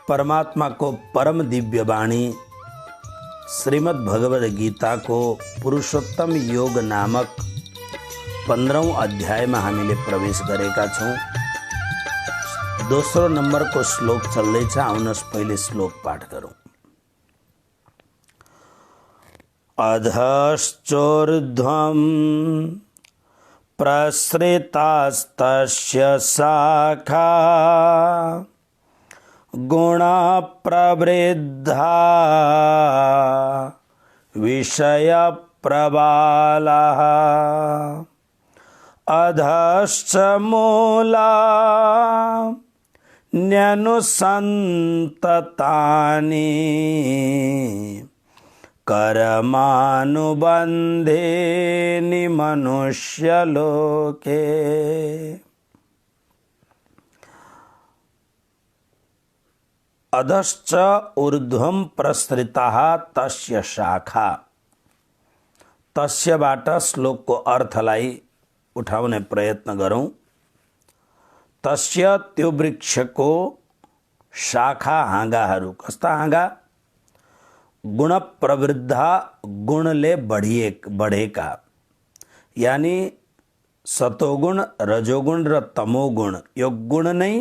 परमात्मा को परम दिव्य वाणी श्रीमद् भगवद गीता को पुरुषोत्तम योग नामक 15औं अध्याय में हामीले प्रवेश गरेका छौं। दोस्रो नंबर को श्लोक चल्दैछ। आउनुहोस् पहिले श्लोक पाठ गरौं। अधश्चोर्ध्वं प्रसृतास्तस्य शाखा गुण प्रवृद्धा विषय प्रबालः अधश्च मूला न्यनुसन्ततानि कर्मानुबन्धेनि मनुष्यलोके। अधश्च ऊर्ध्वं प्रसृताः तस्य शाखा। तस्यबाट श्लोक को अर्थलाई उठाउने प्रयत्न गरौं। तस्य त्यो वृक्षको शाखा हाँगाहरू कस्ता हाँगा? गुण प्रवृद्धा गुणले बढेका, यानी सतोगुण रजोगुण र तमोगुण यो गुण नै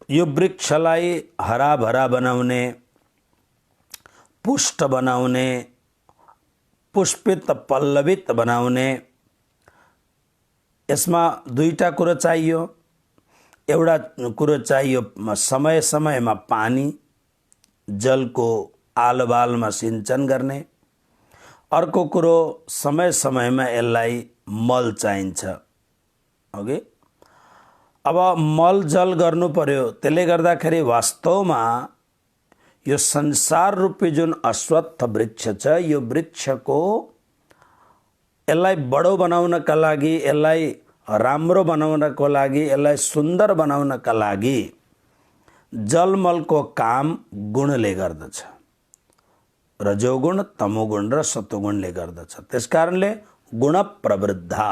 यो वृक्षलाई हराभरा बनाउने, पुष्ट बनाउने, पुष्पित पल्लवित बनाउने। यसमा दुईटा कुरो चाहियो। एउटा कुरो चाहियो समय समयमा पानी जल को आलबालमा सिंचन गर्ने। अर्को कुरो समय समयमा यसलाई मल चाहिन्छ। ओके, अब मल जल गर्नु पर्यो। त्यसले गर्दाखेरि वास्तवमा यो संसार रूपी जुन अश्वत्थ वृक्ष छ, यो वृक्षको यसलाई बडो बनाउनका लागि, यसलाई राम्रो बनाउनको लागि, यसलाई सुन्दर बनाउनका लागि जलमलको काम गुणले गर्दछ। रजोगुण तमोगुण र सतोगुणले गर्दछ। त्यसकारणले गुण प्रवृद्धा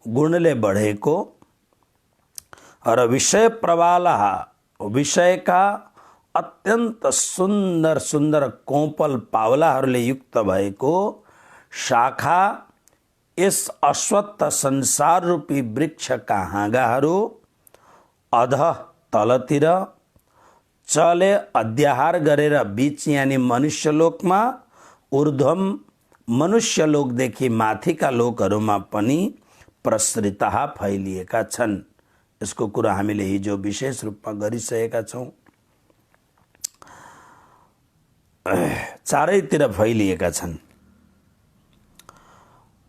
गुणले बढेको र विषय प्रवालः विषयका अत्यन्त सुन्दर सुन्दर कोमल पावलाहरूले युक्त भएको शाखा यस अश्वत्थ संसार रूपी वृक्षका हाँगाहरू अध तलतिर चले अध्याहार गरेर बीच यानी मनुष्यलोकमा, ऊर्ध्वम मनुष्यलोकदेखि माथिका लोकहरूमा पनि प्रसृतः फैलिएका छन्। यसको कुरा हामीले हिजो विशेष रूपमा गरिसकेका छौं। चारैतिर फैलिएका छन्।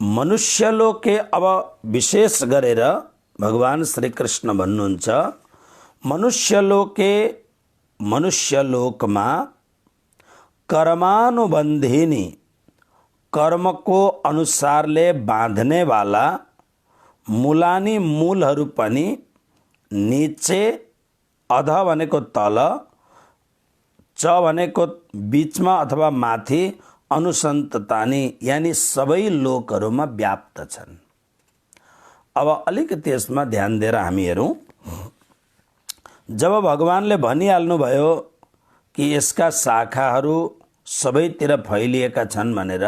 मनुष्यलोके अब विशेष गरेर भगवान श्री कृष्ण भन्नुहुन्छ, मनुष्यलोकमा कर्मानुबन्धिनी कर्म को अनुसारले बाँध्ने वाला मूलानी मूलहरू पनि नीचे, अध भनेको तल, च भनेको बीचमा अथवा माथि, अनुसन्ततानी यानी सबै लोकहरूमा व्याप्त छन्। अब अलिकति यसमा ध्यान दिएर हामी हेरौं। जब भगवानले भनिहाल्नु भयो कि यसका शाखाहरू सबैतिर फैलिएका छन् भनेर,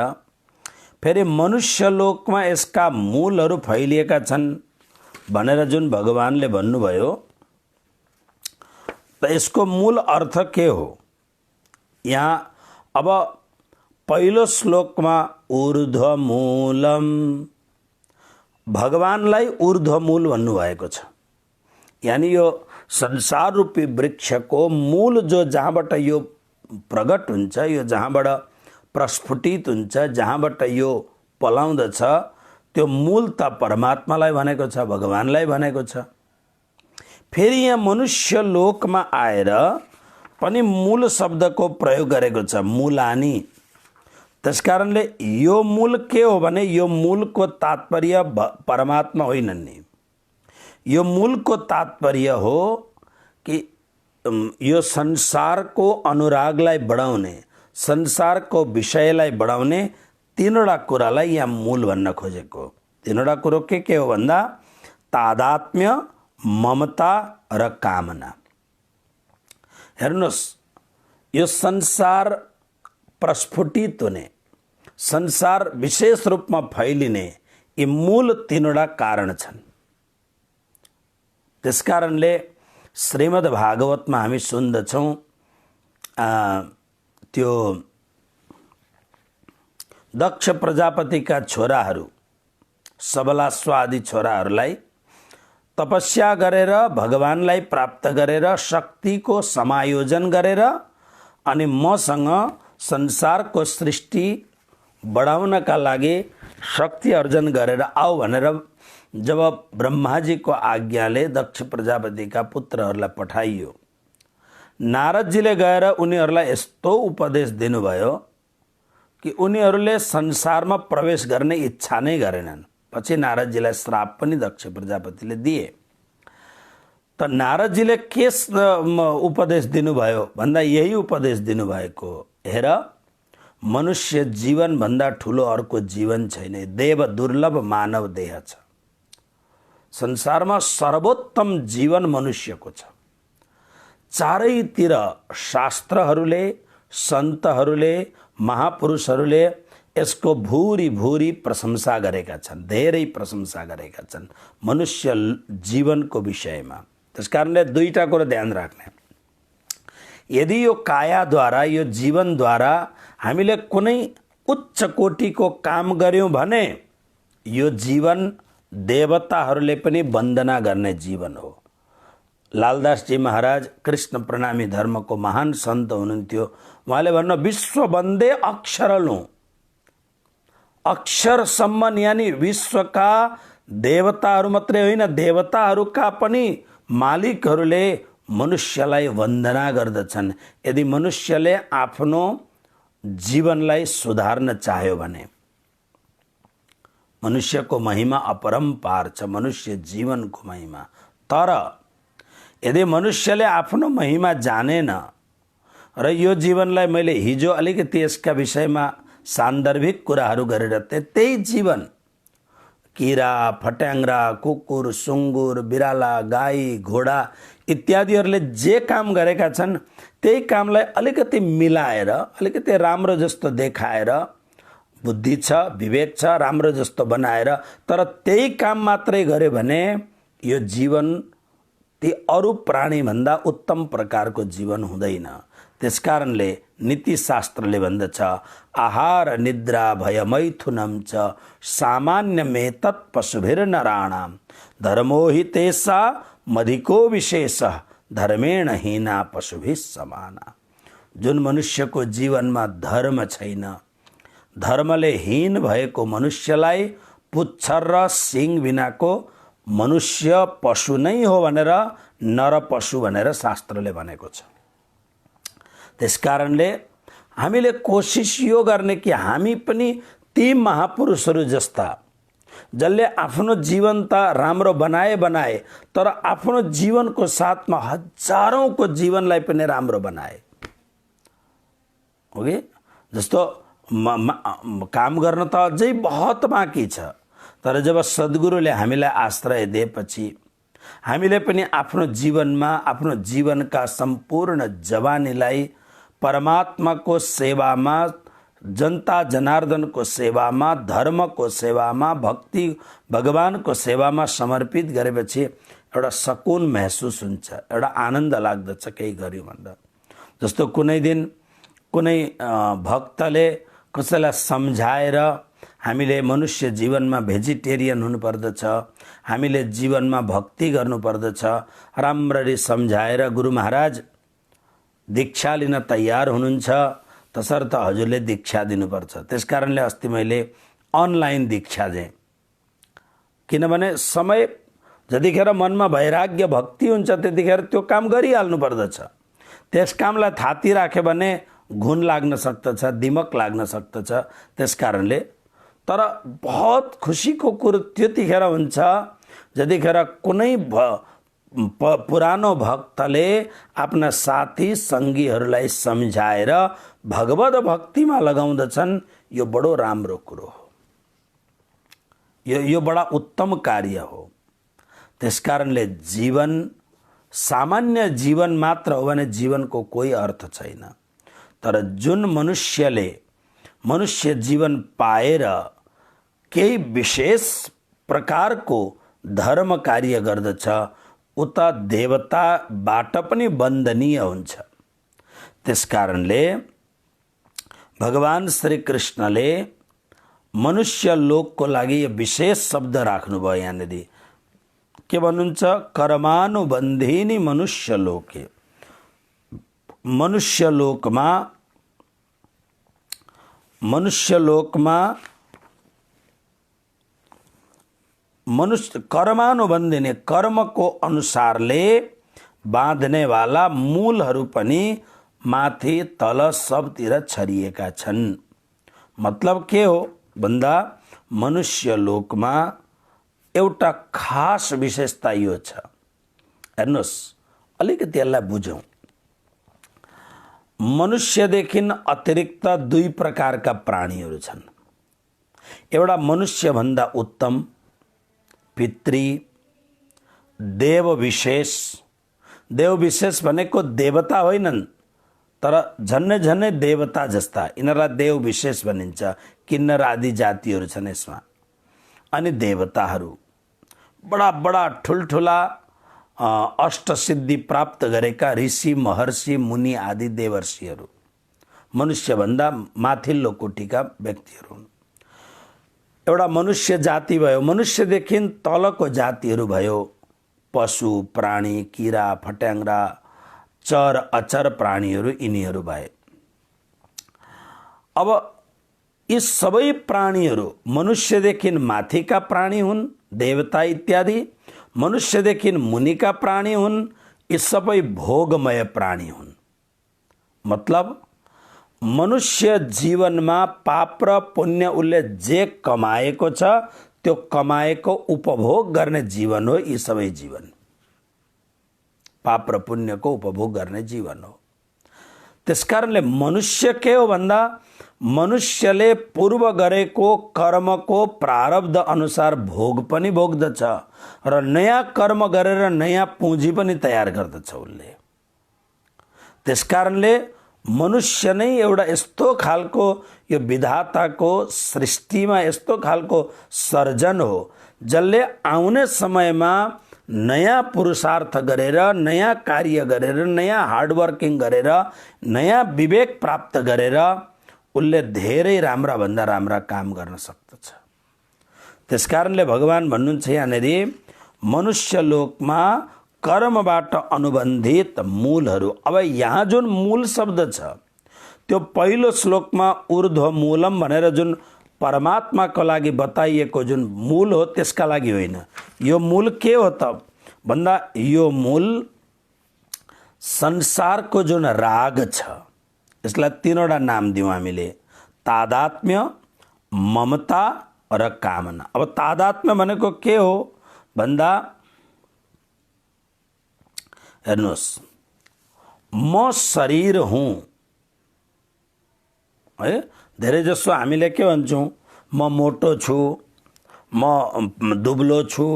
फेरि मनुष्यलोकमा यसका मूलहरू फैलिएका छन् भनेर जुन भगवानले भन्नुभयो, त यसको मूल अर्थ के हो? यहाँ अब पहिलो श्लोकमा ऊर्ध्वमूलम, भगवानलाई ऊर्ध्वमूल भन्नुभएको छ। यानी यो संसार रूपी वृक्षको मूल जो जहाँबाट यो प्रगट हुन्छ, यो जहाँबाट प्रस्फुटित हुन्छ, जहाँबाट यो पलाउँदछ, त्यो मूल त परमात्मालाई भनेको छ, भगवानलाई भनेको छ। फेरि यहाँ मनुष्य लोकमा आएर पनि मूल शब्दको प्रयोग गरेको छ, मूलानी। त्यसकारणले यो मूल के हो भने यो मूलको तात्पर्य परमात्मा होइनन् नि। यो मूलको तात्पर्य हो कि यो संसारको अनुरागलाई बढाउने, संसारको विषयलाई बढाउने तीनवटा कुरालाई यहाँ मूल भन्न खोजेको। तीनवटा कुरो के हो भन्दा तादात्म्य, ममता र कामना। हेर्नुहोस्, यो संसार प्रस्फुटित हुने, संसार विशेष रूपमा फैलिने यी मूल तीनवटा कारण छन्। त्यसकारणले श्रीमद् भागवतमा हामी सुन्दछौँ त्यो दक्ष प्रजापतिका छोराहरू सबलाश्व आदि छोराहरूलाई तपस्या गरेर भगवानलाई प्राप्त गरेर शक्तिको समायोजन गरेर अनि मसँग संसारको सृष्टि बढाउनका लागि शक्ति अर्जन गरेर आऊ भनेर जब ब्रह्माजीको आज्ञाले दक्ष प्रजापतिका पुत्रहरूलाई पठाइयो, नारदजीले गएर उनीहरूलाई यस्तो उपदेश दिनुभयो कि उनीहरूले संसारमा प्रवेश गर्ने इच्छा नै गरेनन्। पछि नारदजीलाई श्राप पनि दक्ष प्रजापतिले दिए। त नारदजीले के उपदेश दिनुभयो भन्दा यही उपदेश दिनुभएको, हेर मनुष्य जीवन भन्दा ठुलो अर्को जीवन छैन, देव दुर्लभ मानव देह छ। संसारमा सर्वोत्तम जीवन मनुष्यको छ। चारैतिर शास्त्रहरूले, सन्तहरूले, महापुरुषहरूले यसको भूरी भूरी प्रशंसा गरेका छन्, धेरै प्रशंसा गरेका छन् मनुष्य जीवनको विषयमा। त्यसकारणले दुईटा कुरा ध्यान राख्ने, यदि यो कायाद्वारा, यो जीवनद्वारा हामीले कुनै उच्च कोटिको काम गर्यौं भने यो जीवन देवताहरूले पनि वन्दना गर्ने जीवन हो। लालदास जी महाराज कृष्ण प्रणामी धर्मको महान सन्त हुनुहुन्थ्यो। उहाँले भन्नु, विश्व वन्दे अक्षरलु, अक्षर सम्मान यानी विश्वका देवताहरू मात्रै होइन, देवताहरूका पनि मालिकहरूले मनुष्यलाई वन्दना गर्दछन्। यदि मनुष्यले आफ्नो जीवनलाई सुधार्न चाह्यो भने मनुष्यको महिमा अपरम्पार छ, मनुष्य जीवनको महिमा। तर यदि मनुष्यले आफ्नो महिमा जानेन र यो जीवनलाई मैले हिजो अलिकति यसका विषयमा सान्दर्भिक कुराहरू गरेर त्यही जीवन किरा, फट्याङ्ग्रा, कुकुर, सुँगुर, बिराला, गाई, घोडा इत्यादिहरूले जे काम गरेका छन् त्यही कामलाई अलिकति मिलाएर, अलिकति राम्रो जस्तो देखाएर, बुद्धि छ, विवेक छ, राम्रो जस्तो बनाएर तर त्यही काम मात्रै गर्यो भने यो जीवन ती अरू प्राणी भन्दा उत्तम प्रकारको जीवन हुँदैन। त्यसकारणले नीतिशास्त्रले भन्दछ, आहार निद्रा भय मैथुनम च सामान्यमेतत् पशुभिर्नराणां धर्मो हि तेषा मधिको विशेष धर्मेण हीना पशुभिः समाना। जुन मनुष्यको जीवनमा धर्म छैन, धर्मले हीन भएको मनुष्यलाई पुच्छर र सिङ बिनाको मनुष्य पशु नै हो भनेर नर पशु भनेर शास्त्रले भनेको छ। त्यसकारणले हामीले कोसिस यो गर्ने कि हामी पनि ती महापुरुषहरू जस्ता जसले आफ्नो जीवन त राम्रो बनाए तर आफ्नो जीवनको साथमा हजारौंको जीवनलाई पनि राम्रो बनाए। ओके, जस्तो काम गर्न त अझै बहुत बाँकी छ, तर जब सद्गुरुले हामीलाई आश्रय दिएपछि हामीले पनि आफ्नो जीवनमा, आफ्नो जीवनका सम्पूर्ण जवानीलाई परमात्माको सेवामा, जनता जनार्दनको सेवामा, धर्मको सेवामा, भक्ति भगवानको सेवामा समर्पित गरेपछि एउटा सकुन महसुस हुन्छ, एउटा आनन्द लाग्दछ केही गर्यो भन्दा। जस्तो कुनै दिन कुनै भक्तले कसैलाई सम्झाएर हामीले मनुष्य जीवनमा भेजिटेरियन हुनुपर्दछ, हामीले जीवनमा भक्ति गर्नुपर्दछ, राम्ररी सम्झाएर गुरु महाराज दीक्षा लिन तयार हुनुहुन्छ तसर्थ हजुरले दीक्षा दिनुपर्छ। त्यसकारणले अस्ति मैले अनलाइन दीक्षा दिएँ, किनभने समय जतिखेर मनमा वैराग्य भक्ति हुन्छ त्यतिखेर त्यो काम गरिहाल्नु पर्दछ। त्यस कामलाई थाती राख्यो भने घुन लाग्न सक्दछ, दिमक लाग्न सक्दछ। त्यसकारणले तर बहुत खुसीको कुरो त्यतिखेर हुन्छ जतिखेर कुनै पुरानो भक्तले आफ्ना साथी सङ्गीहरूलाई सम्झाएर भगवत भक्तिमा लगाउँदछन्। यो बडो राम्रो कुरो हो, यो बडा उत्तम कार्य हो। त्यसकारणले जीवन सामान्य जीवन मात्र हो भने जीवनको कोही अर्थ छैन। तर जुन मनुष्यले मनुष्य जीवन पाएर केही विशेष प्रकारको धर्म कार्य गर्दछ उता देवताबाट पनि वन्दनीय हुन्छ। त्यसकारणले भगवान श्री कृष्णले मनुष्य लोकको लागि यो विशेष शब्द राख्नुभयो। यहाँनिर के भन्नुहुन्छ? कर्मानुबन्धिनी मनुष्य लोके। मनुष्य कर्मानुबन्धिनी कर्मको अनुसारले बाँध्ने वाला मूलहरू पनि माथि तल सबतिर छरिएका छन्। मतलब के हो भन्दा मनुष्य लोकमा एउटा खास विशेषता यो छ। हेर्नुहोस्, अलिकति यसलाई बुझौँ। मनुष्यदेखि अतिरिक्त दुई प्रकारका प्राणीहरू छन्। एउटा मनुष्यभन्दा उत्तम पितृ देव विशेष। देव विशेष भनेको देवता होइनन्, तर झन्नै झन्नै देवता जस्ता यिनीहरूलाई देव विशेष भनिन्छ। किन्नर आदि जातिहरू छन् यसमा। अनि देवताहरू बडा बडा ठुल्ठुला अष्टसिद्धि प्राप्त गरेका ऋषि महर्षि मुनि आदि देवर्षिहरू मनुष्यभन्दा माथिल्लो कोटिका व्यक्तिहरू हुन्। एउटा मनुष्य जाति भयो। मनुष्यदेखि तलको जातिहरू भयो पशु प्राणी किरा फट्याङ्ग्रा चर अचर प्राणीहरू, यिनीहरू भए। अब यी सबै प्राणीहरू मनुष्यदेखि माथिका प्राणी हुन्, देवता इत्यादि। मनुष्यदेखि मुनिका प्राणी हुन्, यी सबै भोगमय प्राणी हुन्। मतलब मनुष्य जीवनमा पाप र पुण्य उसले जे कमाएको छ त्यो कमाएको उपभोग गर्ने जीवन हो यी सबै जीवन। पाप र पुण्यको उपभोग गर्ने जीवन हो। त्यसकारणले मनुष्य के हो भन्दा मनुष्यले पूर्व गरेको कर्मको प्रारब्ध अनुसार भोग पनि भोग्दछ र नयाँ कर्म गरेर नयाँ पुँजी पनि तयार गर्दछ उसले। त्यसकारणले मनुष्य नै एउटा यस्तो खालको यो विधाताको सृष्टिमा यस्तो खालको सर्जन हो जसले आउने समयमा नयाँ पुरुषार्थ गरेर नयाँ कार्य गरेर नयाँ हार्डवर्किङ गरेर नयाँ विवेक प्राप्त गरेर उसले धेरै राम्रा भन्दा राम्रा काम गर्न सक्दछ। त्यसकारणले भगवान भन्नुहुन्छ यहाँनिर मनुष्य लोकमा कर्मबाट अनुबन्धित मूलहरू। अब यहाँ जुन मूल शब्द छ त्यो पहिलो श्लोकमा ऊर्ध्व मूलम भनेर जुन परमात्माको लागि बताइएको जुन मूल हो त्यसका लागि होइन। यो मूल के हो त भन्दा यो मूल संसारको जुन राग छ यसलाई तीनवटा नाम दिउँ हामीले, तादात्म्य, ममता र कामना। अब तादात्म्य भनेको के हो भन्दा हेर्नुहोस्, म शरीर हुँ है। धेरै जसो हामीले के भन्छौँ, म मोटो छु, म दुब्लो छु,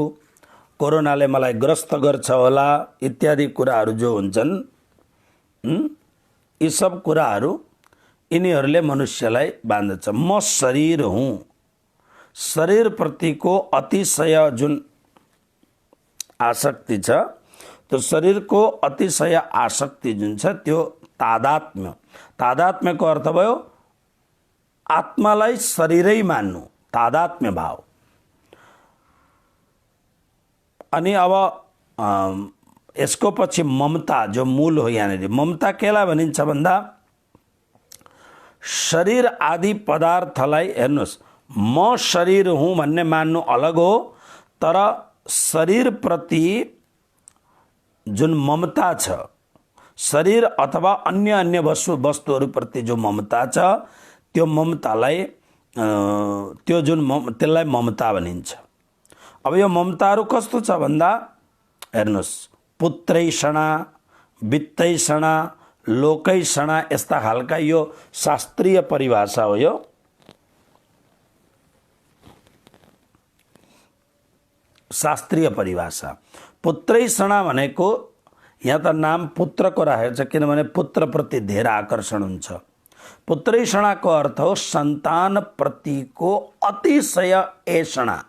कोरोनाले मलाई ग्रस्त गर्छ होला इत्यादि कुराहरू जो हुन्छन्, यी सब कुराहरू यिनीहरूले मनुष्यलाई बाँध्दछ। म शरीर हुँ। शरीर प्रतिको अतिशय जुन आसक्ति छ त्यो शरीरको अतिशय आसक्ति जुन छ त्यो तादात्म्य। तादात्म्यको अर्थ भयो आत्मालाई शरीरै मान्नु, तादात्म्य भाव। अनि अब यसको पछि ममता जो मूल हो यहाँनिर। ममता केलाई भनिन्छ भन्दा शरीर आदि पदार्थलाई हेर्नुहोस्, म शरीर हुँ भन्ने मान्नु अलग हो, तर शरीर प्रति जुन ममता छ, शरीर अथवा अन्य अन्य वस्तुहरूप्रति जो ममता छ त्यो ममतालाई त्यसलाई ममता भनिन्छ। अब यो ममताहरू कस्तो छ भन्दा हेर्नुहोस्, पुत्रैषणा, वित्तैषणा, लोकैषणा यस्ता खालका यो शास्त्रीय परिभाषा हो। यो शास्त्रीय परिभाषा। पुत्रैषणा भनेको यहाँ त नाम पुत्रको राखेको छ किनभने पुत्रप्रति धेरै आकर्षण हुन्छ। पुत्रैषणाको अर्थ हो सन्तान प्रतिको अतिशय ऐषणा।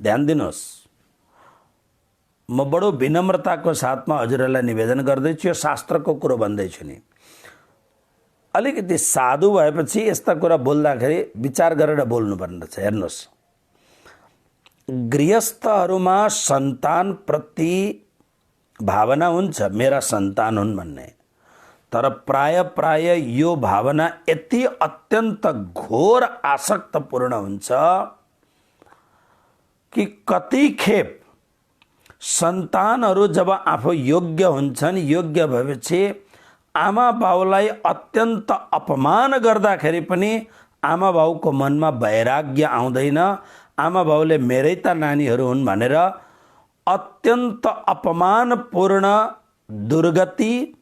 ध्यान दिनुहोस्, म बडो विनम्रताको साथमा हजुरहरूलाई निवेदन गर्दैछु, यो शास्त्रको कुरो भन्दैछु नि। अलिकति साधु भएपछि यस्ता कुरा बोल्दाखेरि विचार गरेर बोल्नुपर्ने रहेछ। हेर्नुहोस्, गृहस्थहरूमा सन्तान प्रति भावना हुन्छ, मेरा सन्तान हुन् भन्ने, तर प्राय यो भावना यति अत्यन्त घोर आसक्तपूर्ण हुन्छ कि कति खेप सन्तानहरू जब आफू योग्य हुन्छन्, योग्य भएपछि आमा बाउलाई अत्यन्त अपमान गर्दाखेरि पनि आमा बाउको मनमा वैराग्य आउँदैन। आमा बाउले मेरै त नानीहरू हुन् भनेर अत्यन्त अपमानपूर्ण दुर्गति,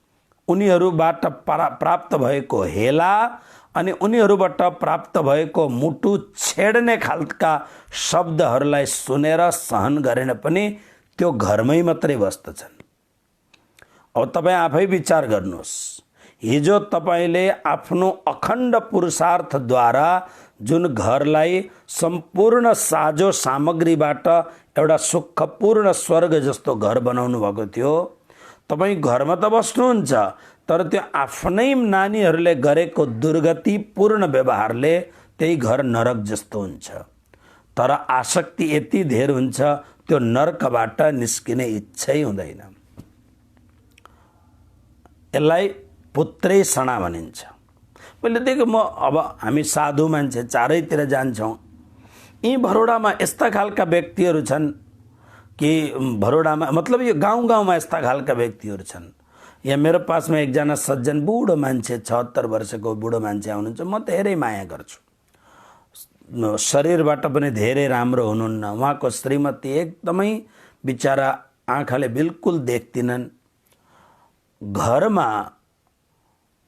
उनीहरूबाट प्राप्त भएको हेला अनि उनीहरूबाट प्राप्त भएको मुटु छेड्ने खालका शब्दहरूलाई सुनेर सहन गरेन पनि त्यो घरमै मात्रै बस्दछन्। अब तपाईँ आफै विचार गर्नुहोस्, हिजो तपाईँले आफ्नो अखण्ड पुरुषार्थद्वारा जुन घरलाई सम्पूर्ण साजो सामग्रीबाट एउटा सुखपूर्ण स्वर्ग जस्तो घर बनाउनु भएको थियो, तपाईँ घरमा त बस्नुहुन्छ, तर त्यो आफ्नै नानीहरूले गरेको दुर्गतिपूर्ण व्यवहारले त्यही घर नरक जस्तो हुन्छ। तर आसक्ति यति धेर हुन्छ त्यो नरकबाट निस्किने इच्छै हुँदैन। यसलाई पुत्रैषणा भनिन्छ। पहिलेदेखि अब हामी साधु मान्छे चारैतिर जान्छौँ, यी भरोडामा यस्ता खालका व्यक्तिहरू छन् कि भरोडामा मतलब यो गाउँ गाउँमा यस्ता खालका व्यक्तिहरू छन्। यहाँ मेरो पासमा एकजना सज्जन बुढो मान्छे 76 वर्षको बुढो मान्छे आउनुहुन्छ, म धेरै माया गर्छु। शरीरबाट पनि धेरै राम्रो हुनुहुन्न, उहाँको श्रीमती एकदमै बिचारा आँखाले बिल्कुल देख्दिनन्। घरमा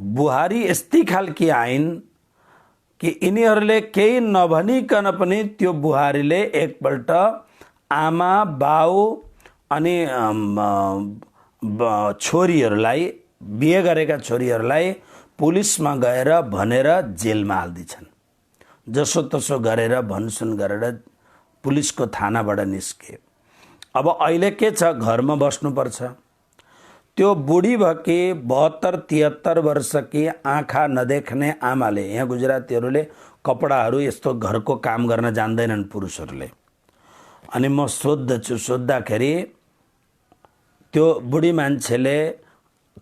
बुहारी यस्तै खालकी आइन् कि यिनीहरूले केही नभनिकन पनि त्यो बुहारीले एकपल्ट आमा बाउ अनि छोरीहरूलाई, बिहे गरेका छोरीहरूलाई पुलिसमा गएर भनेर जेलमा हालिदिन्छन्। जसोतसो गरेर भनसुन गरेर पुलिसको थानाबाट निस्के। अब अहिले के छ, घरमा बस्नुपर्छ। त्यो बुढी भएकी 72-73 वर्षकी आँखा नदेख्ने आमाले, यहाँ गुजरातीहरूले कपडाहरू यस्तो घरको काम गर्न जान्दैनन् पुरुषहरूले, अनि म सोद्धाखेरि त्यो बुढी मान्छेले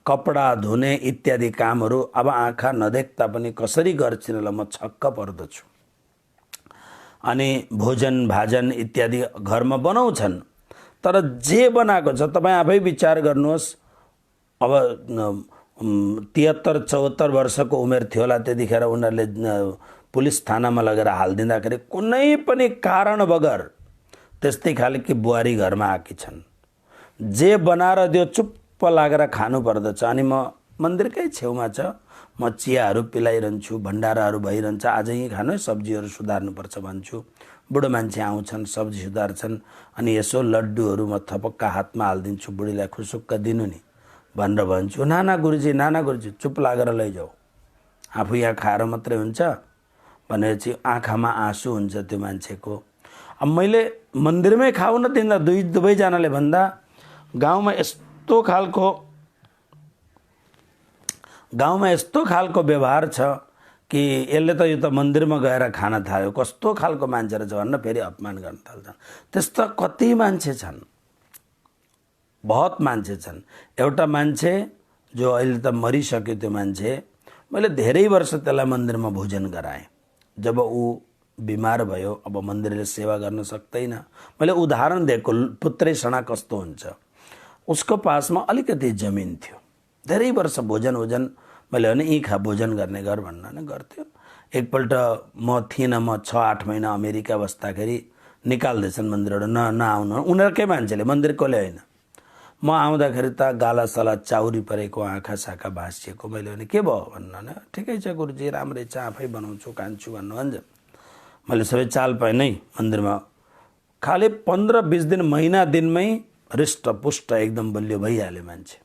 कपडा धुने इत्यादि कामहरू अब आँखा नदेख्दा पनि कसरी गर्छिन् ल, म छक्क पर्दछु। अनि भोजन भाजन इत्यादि घरमा बनाउँछन्, तर जे बनाएको छ तपाईँ आफै विचार गर्नुहोस्। अब 73-74 वर्षको उमेर थियो होला त्यतिखेर उनीहरूले पुलिस थानामा लगेर हालिदिँदाखेरि कुनै पनि कारण बगर त्यस्तै खालकी बुहारी घरमा आएकी छन्। जे बनाएर दियो चुप्प लागेर खानु पर्दछ। अनि म मन्दिरकै छेउमा छ, म चियाहरू पिलाइरहन्छु, भण्डाराहरू भइरहन्छ, आज यहीँ खानु है, सब्जीहरू सुधार्नुपर्छ भन्छु। बुढो मान्छे आउँछन्, सब्जी सुधार्छन्, अनि यसो लड्डुहरू म थपक्का हातमा हालिदिन्छु, बुढीलाई खुसुक्क दिनु नि भनेर भन्छु। नाना गुरुजी चुप लागेर लैजाऊ, आफू यहाँ खाएर मात्रै हुन्छ भनेपछि आँखामा आँसु हुन्छ त्यो मान्छेको। अब मैले मन्दिरमै खाऊ न तिनीहरू दुवैजनाले भन्दा गाउँमा यस्तो खालको व्यवहार छ कि यसले त यो त मन्दिरमा गएर खान थाल्यो, कस्तो खालको मान्छे रहेछ भनेर फेरि अपमान गर्न थाल्छन्। त्यस्ता कति मान्छे छन्, बहुत मान्छे छन्। एउटा मान्छे जो अहिले त मरिसक्यो, त्यो मान्छे मैले धेरै वर्ष त्यसलाई मन्दिरमा भोजन गराएँ। जब ऊ बिमार भयो, अब मन्दिरले सेवा गर्न सक्दैन, मैले उदाहरण दिएको पुत्रैषणा कस्तो हुन्छ। उसको पासमा अलिकति जमिन थियो, धेरै वर्ष भोजन मैले भने यी खा भोजन गर्ने घर भन्न नै गर्थ्यो। एकपल्ट म थिइनँ, म 6-8 महिना अमेरिका बस्दाखेरि निकाल्दैछन् मन्दिरबाट, नआउनु, उनीहरूकै मान्छेले, मन्दिरकोले होइन। म आउँदाखेरि त गालासाला चाउरी परेको, आँखा साखा भाँसिएको। मैले भने के भयो भन्नु, ठिकै छ गुरुजी, राम्रै छ, आफै बनाउँछु खान्छु भन्नुहुन्छ। मैले सबै चाल पाएँ नै मन्दिरमा। खालि 15-20 दिन, महिना दिनमै हृष्टपुष्ट एकदम बलियो भइहाल्यो मान्छे।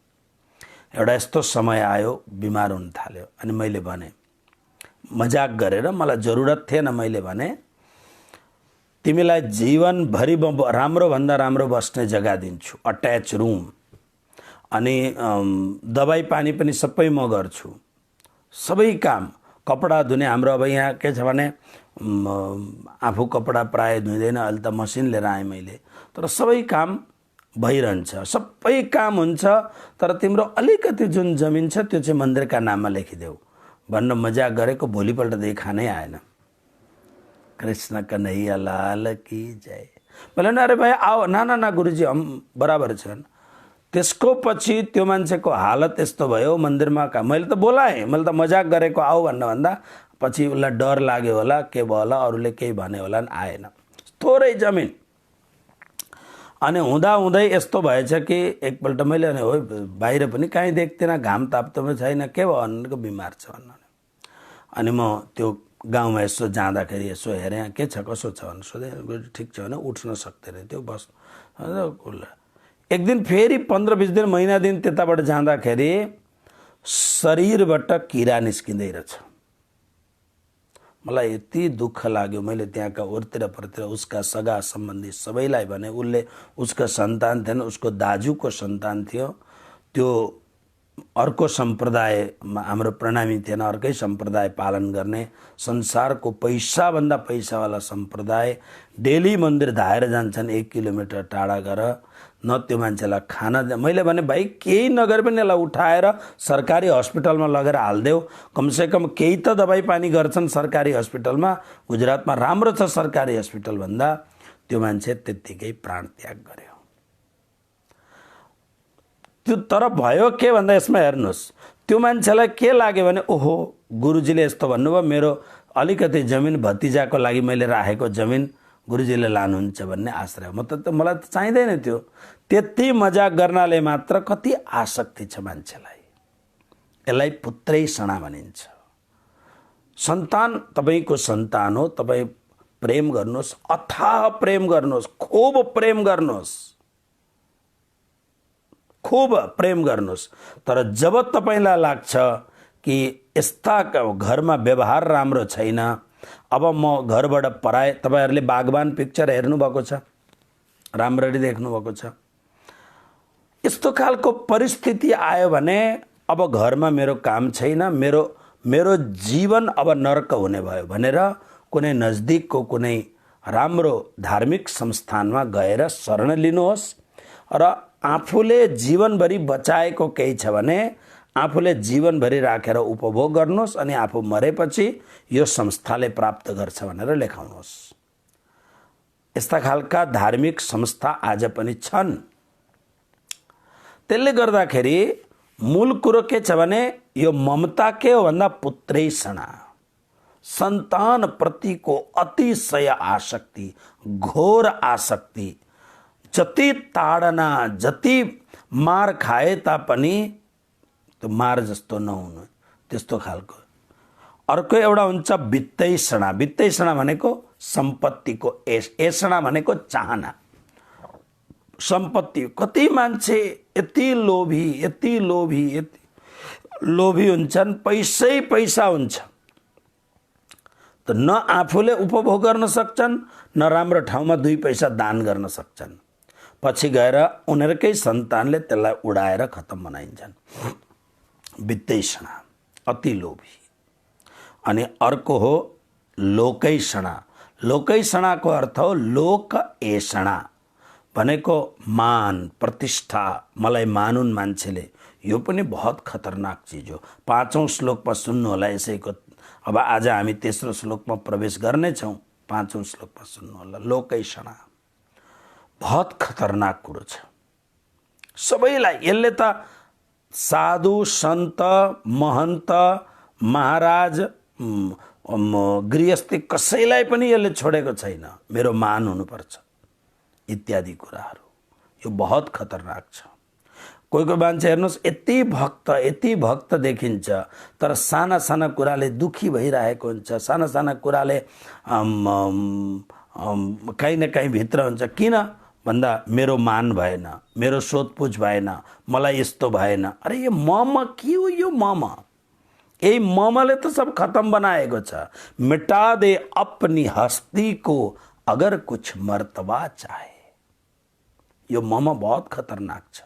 एउटा यस्तो समय आयो बिमार हुन थाल्यो अनि मैले भने मजाक गरेर मलाई जरुरत थिएन मैले भने तिमीलाई जीवनभरि राम्रो भन्दा राम्रो बस्ने जग्गा दिन्छु अट्याच रुम अनि दबाई पानी पनि सबै म गर्छु सबै काम कपडा धुने हाम्रो अब यहाँ के छ भने आफू कपडा प्राय धुइँदैन अहिले त मसिन लिएर आएँ मैले तर सबै काम भइरहन्छ सबै काम हुन्छ तर तिम्रो अलिकति जुन जमिन छ त्यो चाहिँ मन्दिरका नाममा लेखिदेऊ भन्न मजाक गरेको भोलिपल्टदेखि खानै आएन। कृष्ण कन्हैया लाल की जय। मैले अरे भाइ आओ ना गुरुजी हम बराबर छन्। त्यसको पछि त्यो मान्छेको हालत यस्तो भयो मन्दिरमा का मैले त बोलाएँ मैले त मजाक गरेको आऊ भन्दा पछि उसलाई डर लाग्यो होला के भयो होला अरूले केही भने होला आएन थोरै जमिन अनि हुँदै यस्तो भएछ कि एकपल्ट मैले अनि हो बाहिर पनि कहीँ देख्दिनँ घाम ताप त छैन के भयो भनेको बिमार छ भन्नु अनि म त्यो गाउँमा यसो जाँदाखेरि यसो हेरेँ के छ कसो छ भनेर सोधेँ ठिक छ भने उठ्न सक्दैन त्यो बस एक दिन फेरि 15-20 दिन महिना दिन त्यताबाट जाँदाखेरि शरीरबाट किरा निस्किँदै रहेछ। मलाई यति दुःख लाग्यो मैले त्यहाँका ओरतिर परतिर उसका सगा सम्बन्धी सबैलाई भने उसले उसको सन्तान थिएन उसको दाजुको सन्तान थियो त्यो अर्को सम्प्रदायमा हाम्रो प्रणामी थिएन अर्कै सम्प्रदाय पालन गर्ने संसारको पैसाभन्दा पैसावाला सम्प्रदाय डेली मन्दिर धाएर जान्छन् 1 किलोमिटर टाढा गएर न त्यो मान्छेलाई खाना मैले भने भाइ केही नगरे पनि यसलाई उठाएर सरकारी हस्पिटलमा लगेर हालिदेऊ कमसेकम केही त दबाई पानी गर्छन् सरकारी हस्पिटलमा गुजरातमा राम्रो छ सरकारी हस्पिटल भन्दा त्यो मान्छे त्यत्तिकै प्राण त्याग गर्यो। त्यो तर भयो के भन्दा यसमा हेर्नुहोस् त्यो मान्छेलाई के लाग्यो भने ओहो गुरुजीले यस्तो भन्नुभयो मेरो अलिकति जमिन भतिजाको लागि मैले राखेको जमिन गुरुजीले लानुहुन्छ भन्ने आश्रय मलाई त चाहिँदैन त्यो त्यति मजाक गर्नाले मात्र कति आसक्ति छ मान्छेलाई यसलाई पुत्रैषणा भनिन्छ। सन्तान तपाईको सन्तान हो तपाई प्रेम गर्नुहोस् अथाह प्रेम गर्नुहोस् खूब प्रेम गर्नुहोस् तर जब तपाईलाई लाग्छ कि यस्ता घरमा व्यवहार राम्रो छैन अब म घरबाट पराए तपाईहरुले बागबान पिक्चर हेर्नु भएको छ राम्ररी देख्नु भएको छ यस्तो खालको परिस्थिति आयो भने अब घरमा मेरो काम छैन मेरो जीवन अब नरक हुने भयो भनेर कुनै नजदिकको कुनै राम्रो धार्मिक संस्थानमा गएर शरण लिनुहोस् र आफूले जीवनभरि बचाएको केही छ भने आफूले जीवनभरि राखेर उपभोग गर्नुहोस् अनि आफू मरेपछि यो संस्थाले प्राप्त गर्छ भनेर लेखाउनुहोस्। यस्ता खालका धार्मिक संस्था आज पनि छन्। त्यसले गर्दाखेरि मूल कुरो के छ भने यो ममता के हो भन्दा पुत्रैषणा सन्तान प्रतिको अतिशय आसक्ति घोर आसक्ति जति ताडना जति मार खाए तापनि त्यो मार जस्तो नहुनु त्यस्तो खालको। अर्को एउटा हुन्छ वित्तैषणा भनेको सम्पत्तिको ऐषणा भनेको चाहना सम्पत्ति कति मान्छे यति लोभी हुन्छन् पैसा हुन्छ त न आफूले उपभोग गर्न सक्छन् न राम्रो ठाउँमा 2 पैसा दान गर्न सक्छन् पछि गएर उनीहरुकै सन्तानले त्यसलाई उडाएर खत्तम बनाइन्छन्। वित्तैषणा अति लोभी। अनि अर्को हो लोकैषणाको अर्थ हो लोक ऐषणा भनेको मान प्रतिष्ठा मलाई मानुन् मान्छेले यो पनि बहुत खतरनाक चीज हो। 5औं श्लोकमा सुन्नु होला यसैको अब आज हामी तेस्रो श्लोकमा प्रवेश गर्ने छौं 5औं श्लोकमा सुन्नु होला। लोकैषणा बहुत खतरनाक कुरो छ सबैलाई यसले त साधु सन्त महन्त महाराज गृहस्थी कसैलाई पनि यसले छोडेको छैन मेरो मान हुनुपर्छ इत्यादि कुराहरू यो बहुत खतरनाक छ। कोही मान्छे हेर्नुस् यति भक्त देखिन्छ तर साना कुराले दुखी भइरहेको हुन्छ साना कुराले कहीं न कहीं भित्र हुन्छ किन भन्दा मेरो मान भएन, मेरो सोधपुछ भएन, मलाई यस्तो भएन। अरे यो मम के हो? यो मम, यही ममले तो सब खत्म बनाएको छ। मिटा दे अपनी हस्ती को अगर कुछ मर्तबा चाहे। यो मम बहुत खतरनाक छ।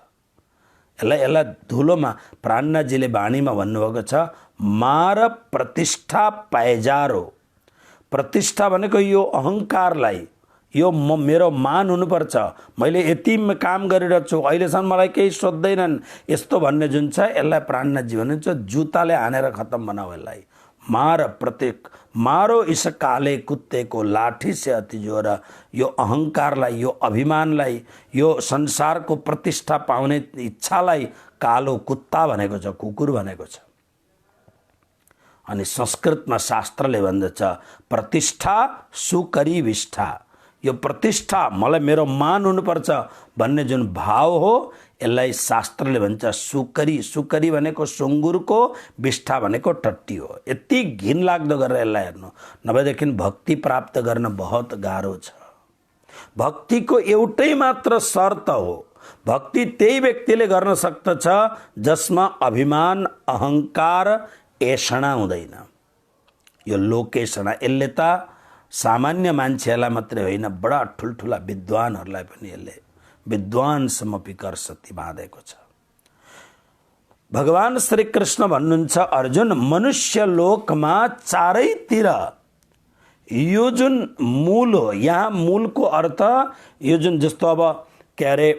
यसलाई धुलोमा प्राणनाथजीले बाणीमा भन्नुभएको छ, मार प्रतिष्ठा पैजारो। प्रतिष्ठा भनेको यो अहङ्कारलाई, यो मेरो मान हुनुपर्छ, मैले यति काम गरिरहेको छु, अहिलेसम्म मलाई केही सोध्दैनन्, यस्तो भन्ने जुन छ, यसलाई प्राणनाथजी भन्नुहुन्छ जुत्ताले हानेर खत्म बनाऊ यसलाई। मारो इस काले कुत्ते को लाठी से अति जोर। यो अहङ्कारलाई, यो अभिमानलाई, यो संसारको प्रतिष्ठा पाउने इच्छालाई कालो कुत्ता भनेको छ, कुकुर भनेको छ। अनि संस्कृतमा शास्त्रले भन्दछ प्रतिष्ठा सुकरी विष्ठा। यो प्रतिष्ठा, मलाई मेरो मान हुनुपर्छ भन्ने जुन भाव हो, यसलाई शास्त्रले भन्छ सुकरी। सुकरी भनेको सुँगुरको, विष्ठा भनेको टट्टी हो। यति घिनलाग्दो गरेर यसलाई हेर्नु, नभएदेखि भक्ति प्राप्त गर्न बहुत गाह्रो छ। भक्तिको एउटै मात्र शर्त हो, भक्ति त्यही व्यक्तिले गर्न सक्दछ जसमा अभिमान, अहङ्कार, एषणा हुँदैन। यो लोकेषणा, यसले त सामान्य मान्छेलाई मात्रै होइन, बडा ठुल्ठुला विद्वानहरूलाई पनि यसले विद्वानसम्म विकर्षति बाँधेको छ। भगवान श्री कृष्ण भन्नुहुन्छ, अर्जुन मनुष्य लोकमा चारैतिर यो जुन मूल हो, यहाँ मूलको अर्थ यो जुन जस्तो अब के अरे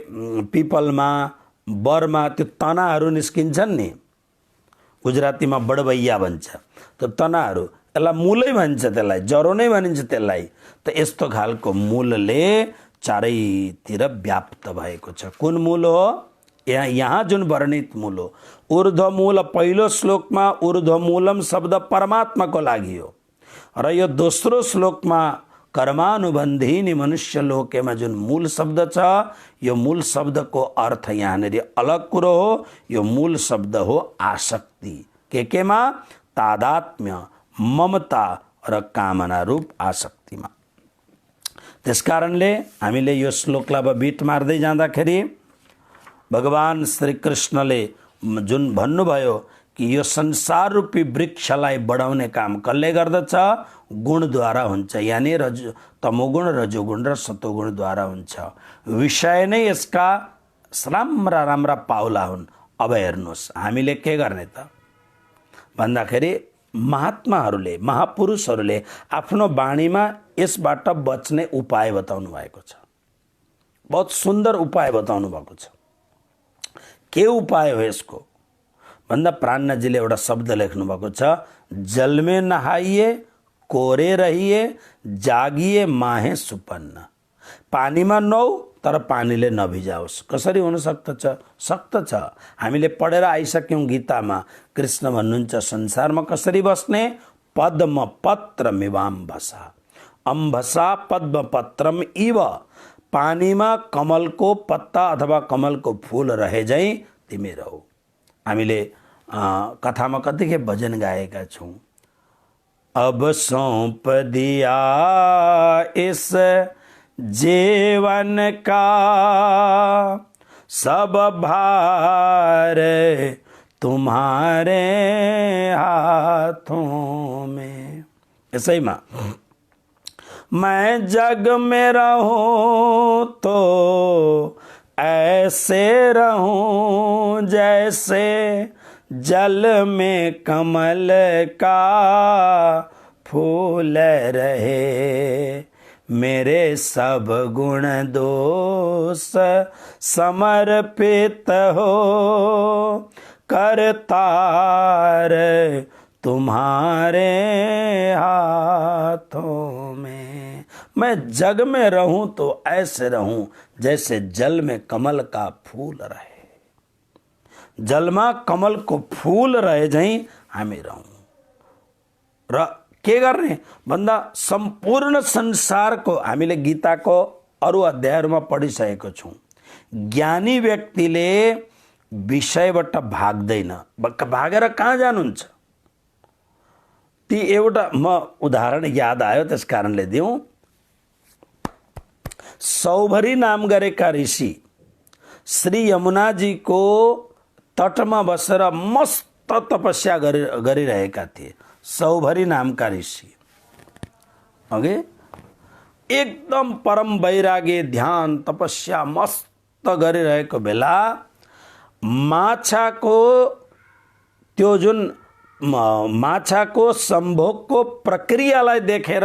पिपलमा, बरमा त्यो तनाहरू निस्किन्छन् नि, गुजरातीमा बडबैया भन्छ, त्यो तनाहरू, यसलाई मूलै भन्छ, त्यसलाई जरो नै भनिन्छ त्यसलाई। त यस्तो खालको मूलले चारैतिर व्याप्त भएको छ। कुन मूल हो? यहाँ जुन वर्णित मूल हो, ऊर्ध्वमूल। पहिलो श्लोकमा ऊर्ध्वमूलम शब्द परमात्माको लागि हो, र यो दोस्रो श्लोकमा कर्मानुबन्धिनी मनुष्य लोकेमा जुन मूल शब्द छ, यो मूल शब्दको अर्थ यहाँनिर अलग कुरो हो। यो मूल शब्द हो आसक्ति। केमा? तादात्म्य, ममता र कामना रूप आसक्तिमा। त्यसकारणले हामीले यो श्लोकलाई अब बिट मार्दै जाँदाखेरि भगवान श्री कृष्णले जुन भन्नुभयो कि यो संसार रूपी वृक्षलाई बढाउने काम कसले गर्दछ? गुणद्वारा हुन्छ, यानी तमोगुण, रजोगुण र सतोगुणद्वारा हुन्छ। विषय नै यसका राम्रा राम्रा पाउला हुन्। अब हेर्नुहोस्, हामीले के गर्ने त भन्दाखेरि महात्माहरूले, महापुरुषहरूले आफ्नो बाणीमा यसबाट बच्ने उपाय बताउनु भएको छ। बहुत सुन्दर उपाय बताउनु भएको छ। के उपाय हो यसको भन्दा प्राणनाथजीले एउटा शब्द लेख्नु भएको छ, जल में नहाइए, कोरे रहिए, जागिए माहे सुपन्न। पानीमा नौ तर पानीले नभिजाओस्। कसरी हुन सक्दछ? सक्दछ। हामीले पढेर आइसक्यौँ गीतामा। कृष्ण भन्नुहुन्छ संसारमा कसरी बस्ने? पद्म पत्रमिवाम्भसा, अम्भसा पद्म पत्रम इव। पानीमा कमलको पत्ता अथवा कमलको फूल रहे झै तिमी रहौ। हामीले कथामा कतिखेप भजन गाएका छौँ। अब सौंप दिया इस जीवन का सब भार तुम्हारे हाथों में। यसैमा मैं जग में रहूं तो ऐसे रहूं जैसे जल में कमल का फूल रहे। मेरे सब गुण दोष समर्पित हो, करतार तुम्हारे हाथों में। मैं जग में रहूं तो ऐसे रहूं जैसे जल में कमल का फूल रहे। जलमा कमल को फूल रहे झै हामी रहूं। र के गर्ने भन्दा सम्पूर्ण संसारको हामीले गीताको अरू अध्यायहरूमा पढिसकेको छौँ। ज्ञानी व्यक्तिले विषयबाट भाग्दैन। भागेर कहाँ जानुहुन्छ? ती एउटा म उदाहरण याद आयो त्यस कारणले दिउँ। सौभरी नाम गरेका ऋषि श्री यमुनाजीको तटमा बसेर मस्त तपस्या गरिरहेका थिए। सौभरी नामका ऋषि अघि एकदम परम वैराग्य ध्यान तपस्या मस्त गरिरहेको बेला माछाको त्यो जुन माछाको सम्भोगको प्रक्रियालाई देखेर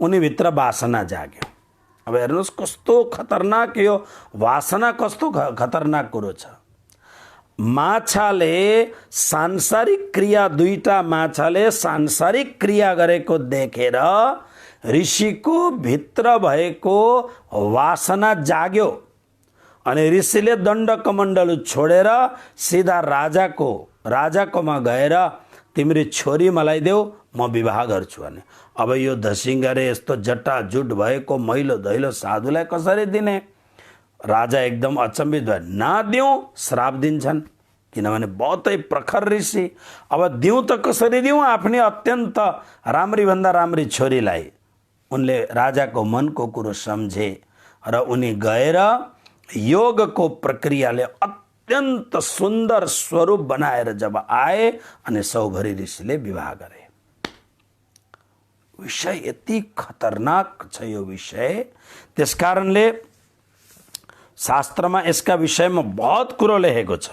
उनीभित्र वासना जाग्यो। अब हेर्नुहोस् कस्तो खतरनाक यो वासना, कस्तो खतरनाक कुरो छ। माछाले सांसारिक क्रिया, दुईटा माछाले सांसारिक क्रिया गरेको देखेर ऋषिको भित्र भएको वासना जाग्यो अनि ऋषिले दण्ड कमण्डलु छोडेर सिधा राजाकोमा गएर तिम्रो छोरी मलाई देऊ, म विवाह गर्छु भने। अब यो धसिङ्गारे यस्तो जटाजुट भएको मैलो दैलो साधुलाई कसरी दिने? राजा एकदम अचम्बित भए, नदिउँ श्राप दिन्छन्, किनभने बहुतै प्रखर ऋषि। अब दिउँ त कसरी दिउँ आफ्नै अत्यन्त राम्री भन्दा राम्री छोरीलाई? उनले राजाको मनको कुरो सम्झे र उनी गएर योगको प्रक्रियाले अत्यन्त सुन्दर स्वरूप बनाएर जब आए अनि सौभरी ऋषिले विवाह गरे। विषय यति खतरनाक छ यो विषय। त्यसकारणले शास्त्रमा यसका विषयमा बहुत कुरो लेखेको छ।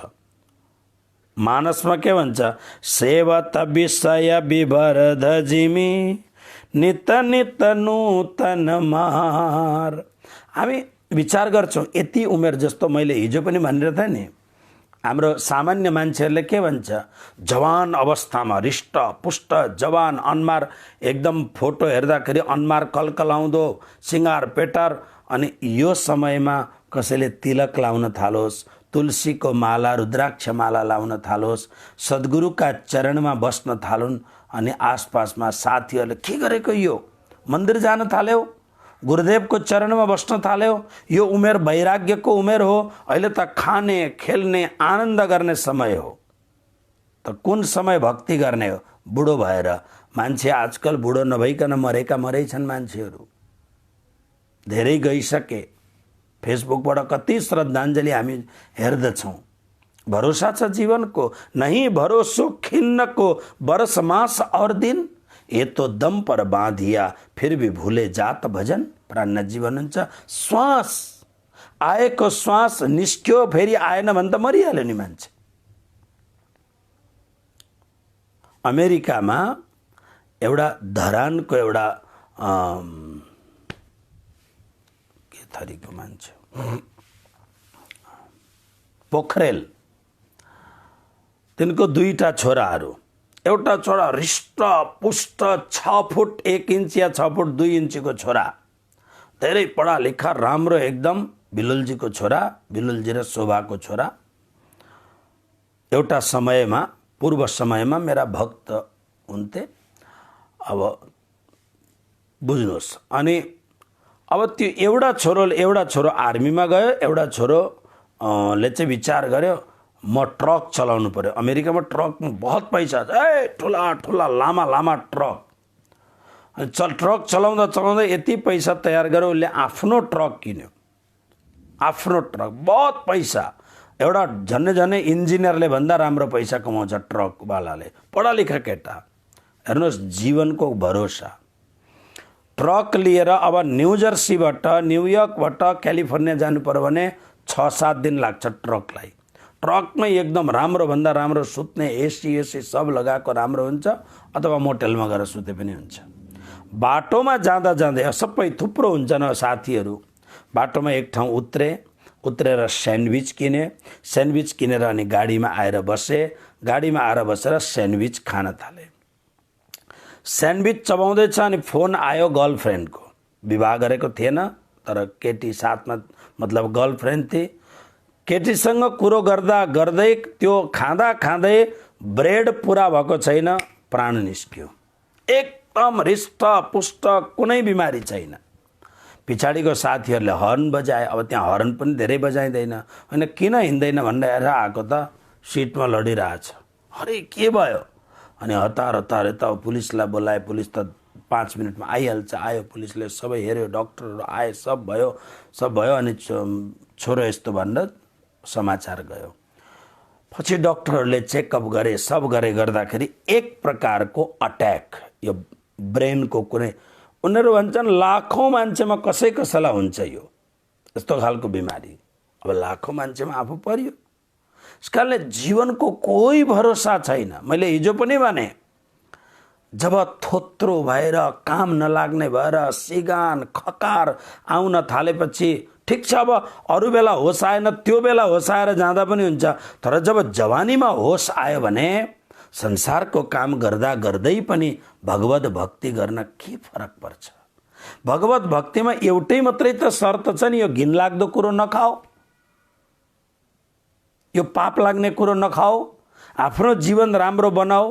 मानसमा के भन्छ? सेवत विषय विभरद जिमी नित नित नूतन मार। हामी विचार गर्छौँ यति उमेर, जस्तो मैले हिजो पनि भनिरहेको थिएँ नि, हाम्रो सामान्य मान्छेहरूले के भन्छ? जवान अवस्थामा हृष्ट पुष्ट जवान अनुहार, एकदम फोटो हेर्दाखेरि अनुहार कलकलाउँदो, सिँगार पेटार, अनि यो समयमा कसैले तिलक लाउन थालोस्, तुलसीको माला रुद्राक्ष माला लाउन थालोस्, सद्गुरुका चरणमा बस्न थालुन्, अनि आसपासमा साथीहरूले के गरेको यो मन्दिर जान थाल्यो, गुरुदेवको चरणमा बस्न थाल्यो, यो उमेर वैराग्यको उमेर हो, अहिले त खाने खेल्ने आनन्द गर्ने समय हो, त कुन समय भक्ति गर्ने हो? बुढो भएर। मान्छे आजकल बुढो नभइकन मरै छन् मान्छेहरू, धेरै गइसके। फेसबुकबाट कति श्रद्धाञ्जली हामी हेर्दछौँ। भरोसा छ जीवनको? नहीं भरोसो खिन्न को बरस मास और दिन, ये तो दम पर बाँधिया फिर भी भूले जात भजन। प्राणजी भन्नुहुन्छ श्वास आएको श्वास निस्क्यो, फेरि आएन भने त मरिहाल्यो नि मान्छे। अमेरिकामा एउटा धरानको एउटा के थरीको मान्छे पोखरेल, तिनको दुईटा छोराहरू। एउटा छोरा हृष्ट पुष्ट 6 फुट 1 इन्च या 6 फुट 2 इन्चको छोरा, धेरै पढा लेखा राम्रो एकदम, बिलुलजीको छोरा, बिलुलजी र शोभाको छोरा। एउटा समयमा पूर्व समयमा मेरा भक्त हुन्थे। अब बुझ्नुहोस्, अनि अब त्यो एउटा छोरो आर्मीमा गयो, एउटा छोरोले चाहिँ विचार गर्यो म ट्रक चलाउनु पर्यो। अमेरिकामा ट्रकमा बहुत पैसा छ, ठुला ठुला लामा लामा ट्रक। अनि ट्रक चलाउँदा यति पैसा तयार गर्यो, उसले आफ्नो ट्रक किन्यो, आफ्नो ट्रक, बहुत पैसा। एउटा झन्नै इन्जिनियरले भन्दा राम्रो पैसा कमाउँछ ट्रकवालाले, पढा लेखा केटा। हेर्नुहोस् जीवनको भरोसा। ट्रक लिएर अब न्युजर्सीबाट न्युयोर्कबाट क्यालिफोर्निया जानु पर्यो भने 6-7 दिन लाग्छ ट्रकलाई। ट्रकमै एकदम राम्रो भन्दा राम्रो सुत्ने एसी सब लगाएको राम्रो हुन्छ, अथवा मोटेलमा गएर सुते पनि हुन्छ। बाटोमा जाँदा सबै थुप्रो हुन्छ न साथीहरू, बाटोमा एक ठाउँ उत्रेर स्यान्डविच किनेर अनि गाडीमा आएर बसेर स्यान्डविच खान थाले। स्यान्डविच चबाउँदैछ अनि फोन आयो गर्लफ्रेन्डको। विवाह गरेको थिएन, तर केटी साथमा मतलब गर्लफ्रेन्ड थिए। केटीसँग कुरो गर्दै त्यो खाँदै ब्रेड पुरा भएको छैन, प्राण निस्क्यो। एकदम हृष्ट पुष्ट, कुनै बिमारी छैन। पछाडिको साथीहरूले हर्न बजाए। अब त्यहाँ हर्न पनि धेरै बजाइँदैन, होइन किन हिँड्दैन भनेर आएको त सिटमा लडिरहेछ। अरे के भयो? अनि हतार यता पुलिसलाई बोलाए। पुलिस त 5 मिनटमा आइहाल्छ। आयो पुलिसले सबै हेऱ्यो, डक्टरहरू आए, सब भयो अनि छोरो यस्तो भनेर समाचार गयो। पछि डक्टरहरूले चेकअप गरे, सब गर्दाखेरि एक प्रकारको अट्याक, यो ब्रेनको कुनै, उनीहरू भन्छन् लाखौँ मान्छेमा कसैलाई हुन्छ यो यस्तो खालको बिमारी। अब लाखौँ मान्छेमा आफू पर्यो, यस कारणले जीवनको कोही भरोसा छैन। मैले हिजो पनि भने, जब थोत्रो भएर काम नलाग्ने भएर सिगान खकार आउन थालेपछि ठिक छ, अब अरू बेला होस आएन, त्यो बेला होस आएर जाँदा पनि हुन्छ। तर जब जवानीमा होस आयो भने संसारको काम गर्दा गर्दै पनि भगवत भक्ति गर्न के फरक पर्छ? भगवत भक्तिमा एउटै मात्रै त शर्त छ नि, यो घिनलाग्दो कुरो नखाओ, यो पाप लाग्ने कुरो नखाओ, आफ्नो जीवन राम्रो बनाओ।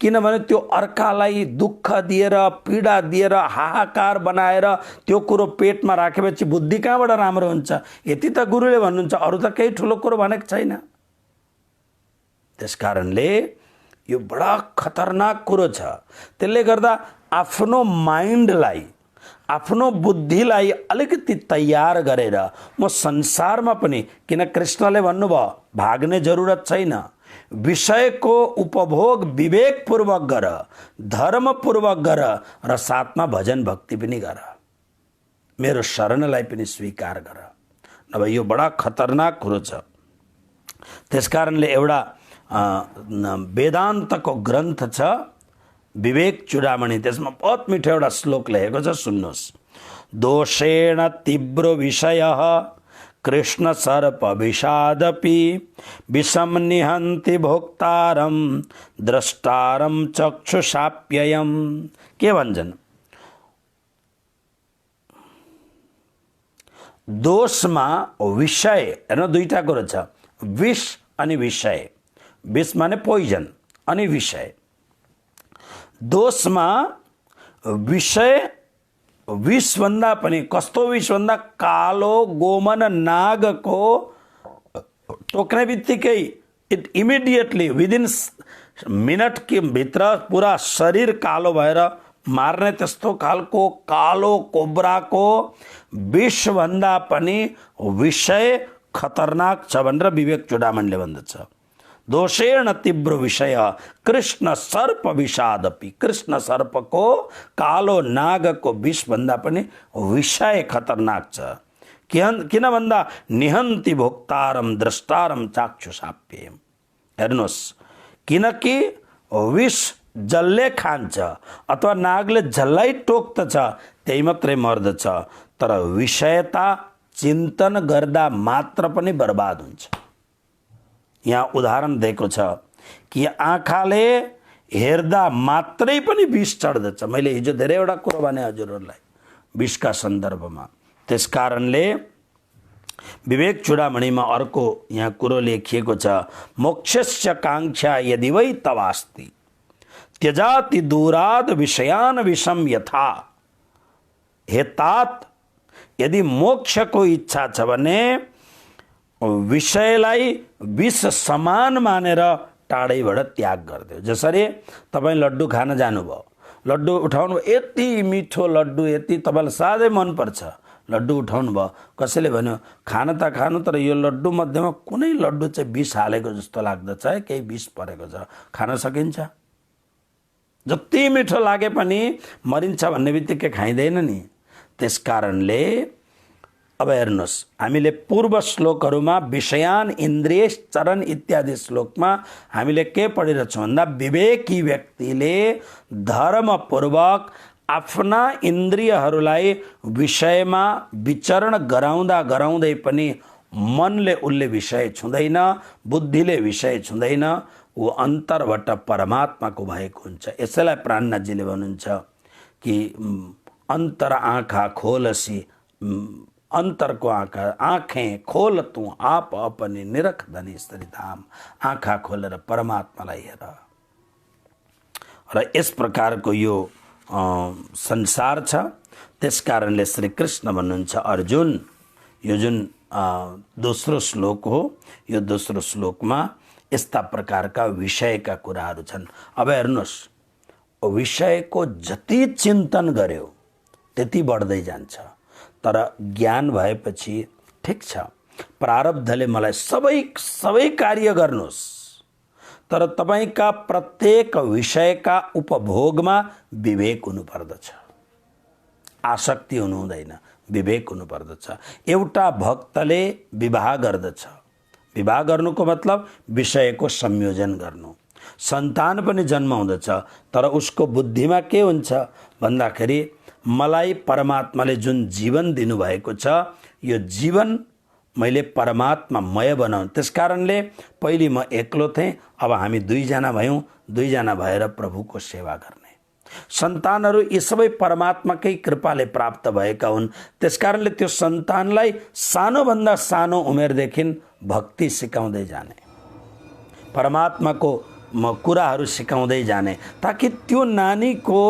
किनभने त्यो अर्कालाई दुःख दिएर, पीडा दिएर, हाहाकार बनाएर त्यो कुरो पेटमा राखेपछि बुद्धि कहाँबाट राम्रो हुन्छ? यति त गुरुले भन्नुहुन्छ, अरू त केही ठुलो कुरो भनेको छैन। त्यसकारणले यो बडा खतरनाक कुरो छ। त्यसले गर्दा आफ्नो माइन्डलाई, आफ्नो बुद्धिलाई अलिकति तयार गरेर म संसारमा पनि, किन कृष्णले भन्नुभयो भाग्ने जरुरत छैन, विषयको उपभोग विवेकपूर्वक गर, धर्मपूर्वक गर र साथमा भजन भक्ति पनि गर, मेरो शरणलाई पनि स्वीकार गर, नभए यो बडा खतरनाक कुरो छ। त्यसकारणले एउटा वेदान्तको ग्रन्थ छ विवेक चूडामणि, त्यसमा बहुत मिठो एउटा श्लोक लेखेको छ, सुन्नुहोस्। दोषेण तीव्र विषयः कृष्ण सर्प विषादपि विषम निहन्ति भोक्तारम द्रष्टारम चक्षुषाप्ययम्। के भन्छन्? दोषमा विषय, हेर्नु दुईटा कुरो छ, विष अनि विषय। विष माने पोइजन अनि विषय। दोषमा विषय, विषभन्दा पनि कस्तो विष भन्दा कालो गोमन नागको टोक्ने बित्तिकै इट इमिडिएटली विदिन मिनट के भित्र पुरा शरीर कालो भएर मार्ने त्यस्तो खालको कालो कोब्राको विषभन्दा पनि विषय खतरनाक छ भनेर विवेक चूडामणिले भन्दछ। दोषेण तीव्र विषय कृष्ण सर्प विषादपि, कृष्ण सर्पको कालो नागको विष भन्दा पनि विषय खतरनाक छ। किन भन्दा निहन्ति भोक्तारम द्रष्टारम चाक्षुषाप्ययम्। हेर्नुहोस्, किनकि विष जसले खान्छ अथवा नागले जसलाई टोक्दछ त्यही मात्रै मर्दछ, तर विषयता चिन्तन गर्दा मात्र पनि बर्बाद हुन्छ। यहाँ उदाहरण दिएको छ कि आँखाले हेर्दा मात्रै पनि विष चढ्दछ। मैले हिजो धेरैवटा कुरो भने हजुरहरूलाई विषका सन्दर्भमा। त्यसकारणले विवेक चूडामणिमा अर्को यहाँ कुरो लेखिएको छ, मोक्षस्य काङ्क्षा यदि वै तवास्ति त्यजाति दूराद विषयान विषम यथा। हे तात, यदि मोक्षको इच्छा छ भने विषयलाई विष समान मानेर टाढैबाट त्याग गरिदियो। जसरी तपाईँ लड्डु खान जानुभयो, लड्डु उठाउनु, यति मिठो लड्डु, यति तपाईँलाई साह्रै मनपर्छ, लड्डु उठाउनु भयो, कसैले भन्यो खान त खानु, तर यो लड्डु मध्येमा कुनै लड्डु चाहिँ विष हालेको जस्तो लाग्दछ है, केही विष परेको छ, खान सकिन्छ? जति मिठो लागे पनि मरिन्छ भन्ने बित्तिकै खाइँदैन नि। त्यसकारणले अब हेर्नुहोस्, हामीले पूर्व श्लोकहरूमा विषयान इन्द्रिय चरण इत्यादि श्लोकमा हामीले के पढिरहेछौँ भन्दा विवेकी व्यक्तिले धर्मपूर्वक आफ्ना इन्द्रियहरूलाई विषयमा विचरण गराउँदा गराउँदै पनि मनले उसले विषय छुँदैन, बुद्धिले विषय छुँदैन, ऊ अन्तरबाट परमात्माको भएको हुन्छ। यसैलाई प्राणनाथजीले भन्नुहुन्छ कि अंतर आँखा खोलसी, अंतर को आँखें खोल तू आप अपनी निरख धनी स्त्री धाम। आँखा खोलेर परमात्मालाई हेर। र यस प्रकारको यो संसार छ। त्यसकारणले श्री कृष्ण भन्नुहुन्छ अर्जुन, यो जुन दोस्रो श्लोक हो, यो दोस्रो श्लोकमा यस्ता प्रकारका विषयका कुराहरू छन्। अब हेर्नुहोस्, विषयको जति चिन्तन गर्यो त्यति बढ्दै जान्छ। तर ज्ञान भएपछि ठिक छ, प्रारब्धले मलाई सबै कार्य गर्नुहोस्, तर तपाईका प्रत्येक विषयका उपभोगमा विवेक हुनुपर्दछ, आसक्ति हुनु हुँदैन, विवेक हुनुपर्दछ। एउटा भक्तले विवाह गर्दछ, विवाह गर्नुको मतलब विषयको संयोजन गर्नु। सन्तान पनि जन्म हुँदछ, तर उसको बुद्धिमा के हुन्छ भन्दाखेरि मलाई परमात्माले जुन जीवन दिनुभएको छ, यो जीवन मैले परमात्मामय बनाउँ। त्यसकारणले पहिले म एक्लो थिएँ, अब हामी दुईजना भयौँ, दुईजना भएर प्रभुको सेवा गर्ने। सन्तानहरू यी सबै परमात्माकै कृपाले प्राप्त भएका हुन्। त्यसकारणले त्यो सन्तानलाई सानोभन्दा सानो उमेरदेखि भक्ति सिकाउँदै जाने, परमात्माको कुराहरू सिकाउँदै जाने, ताकि त्यो नानीको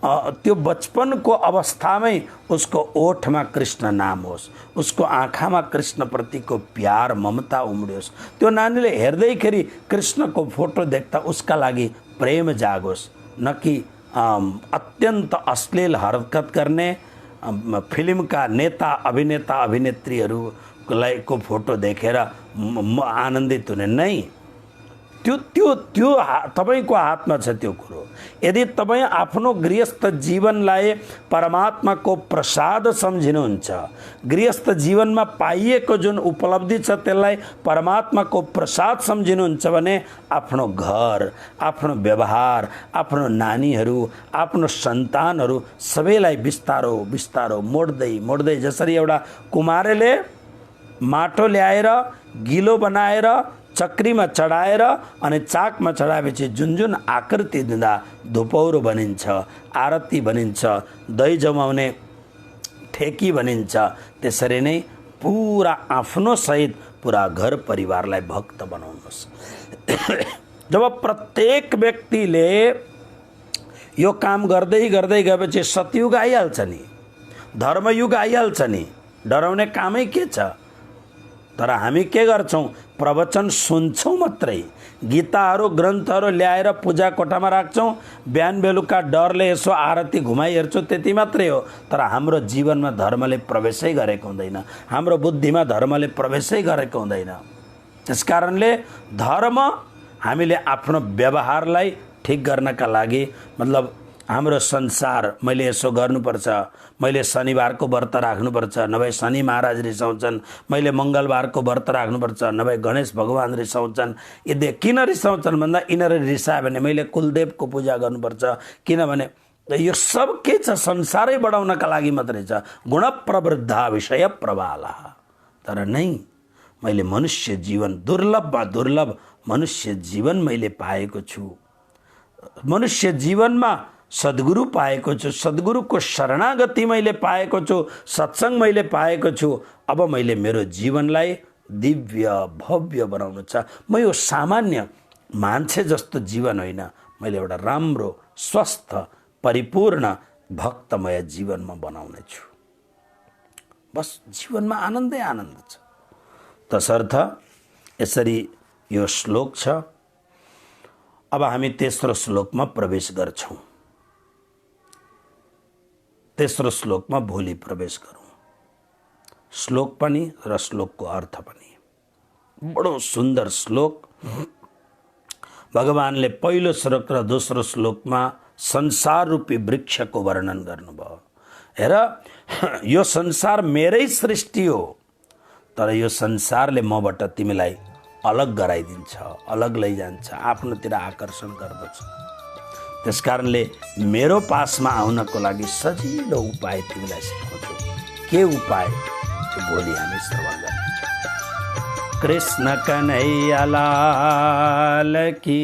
त्यो बचपनको अवस्थामै उसको ओठमा कृष्ण नाम होस्, उसको आँखामा कृष्णप्रतिको प्यार ममता उम्रियोस्। त्यो नानीले हेर्दैखेरि कृष्णको फोटो देख्दा उसका लागि प्रेम जागोस्, न कि अत्यन्त अश्लील हरकत गर्ने फिल्मका नेता अभिनेता अभिनेत्रीहरूलाई को फोटो देखेर आनन्दित हुने नै। त्यो तपाईको हातमा छ त्यो कुरो। यदि तपाई आफ्नो गृहस्थ जीवनलाई परमात्माको प्रसाद सम्झिनुहुन्छ, गृहस्थ जीवनमा पाइएको जुन उपलब्धि छ त्यसलाई परमात्माको प्रसाद सम्झिनुहुन्छ भने आफ्नो घर, आफ्नो व्यवहार, आफ्नो नानीहरू, आफ्नो सन्तानहरू सबैलाई बिस्तारो बिस्तारो मोड्दै जसरी एउटा कुमारेले माटो ल्याएर गिलो बनाएर चक्रीमा चढाएर अनि चाकमा चढाएपछि जुन जुन आकृति दिँदा धुपौरो बनिन्छ, आरती बनिन्छ, दही जमाउने ठेकी बनिन्छ, त्यसरी नै पुरा आफ्नो सहित पुरा घर परिवारलाई भक्त बनाउनुहोस्। जब प्रत्येक व्यक्तिले यो काम गर्दै गएपछि सतयुग आइहाल्छ नि, धर्मयुग आइहाल्छ नि, डराउने कामै के छ। तर हामी के गर्छौं, प्रवचन सुन्छौं मात्रै, गीताहरू ग्रन्थहरू ल्याएर पूजा कोठामा राख्छौं, बिहान बेलुका डरले यसो आरती घुमाइ हेर्छौं, त्यति मात्रै हो। तर हाम्रो जीवनमा धर्मले प्रवेशै गरेको हुँदैन, हाम्रो बुद्धिमा धर्मले प्रवेशै गरेको हुँदैन। त्यसकारणले धर्म हामीले आफ्नो व्यवहारलाई ठिक गर्नका लागि, मतलब हाम्रो संसार मैले यसो गर्नुपर्छ, मैले शनिबारको व्रत राख्नुपर्छ नभए शनि महाराज रिसाउँछन्, मैले मङ्गलबारको व्रत राख्नुपर्छ नभए गणेश भगवान रिसाउँछन्। यदि किन रिसाउँछन् भन्दा यिनीहरू रिसायो भने मैले कुलदेवको पूजा गर्नुपर्छ, किनभने यो सब के छ, संसारै बढाउनका लागि मात्रै छ। गुण प्रवृद्धा विषय प्रवाला। तर नै मैले मनुष्य जीवन दुर्लभमा दुर्लभ मनुष्य जीवन मैले पाएको छु। मनुष्य जीवनमा सद्गुरु पाएको छु, सद्गुरुको शरणागति मैले पाएको छु, सत्संग मैले पाएको छु। अब मैले मेरो जीवनलाई दिव्य भव्य बनाउनु छ। म यो सामान्य मान्छे जस्तो जीवन होइन, मैले एउटा राम्रो स्वस्थ परिपूर्ण भक्तमय जीवनमा बनाउने छु। बस जीवनमा आनन्दै आनन्द छ। तसर्थ यसरी यो श्लोक छ। अब हामी तेस्रो श्लोकमा प्रवेश गर्छौं। तेस्रो श्लोकमा भोलि प्रवेश गरौँ। श्लोक पनि र श्लोकको अर्थ पनि बडो सुन्दर श्लोक। भगवानले पहिलो श्लोक र दोस्रो श्लोकमा संसार रूपी वृक्षको वर्णन गर्नुभयो। हेर, यो संसार मेरै सृष्टि हो, तर यो संसारले मबाट तिमीलाई अलग गराइदिन्छ, अलग लैजान्छ, आफ्नोतिर आकर्षण गर्दछ। त्यसकारणले मेरो पासमा आउनको लागि सजिलो उपाय तिमीलाई सिकाउँछु। के उपाय भोलि हामी श्रवण गर्छौँ। कृष्ण कन्हैया लाल की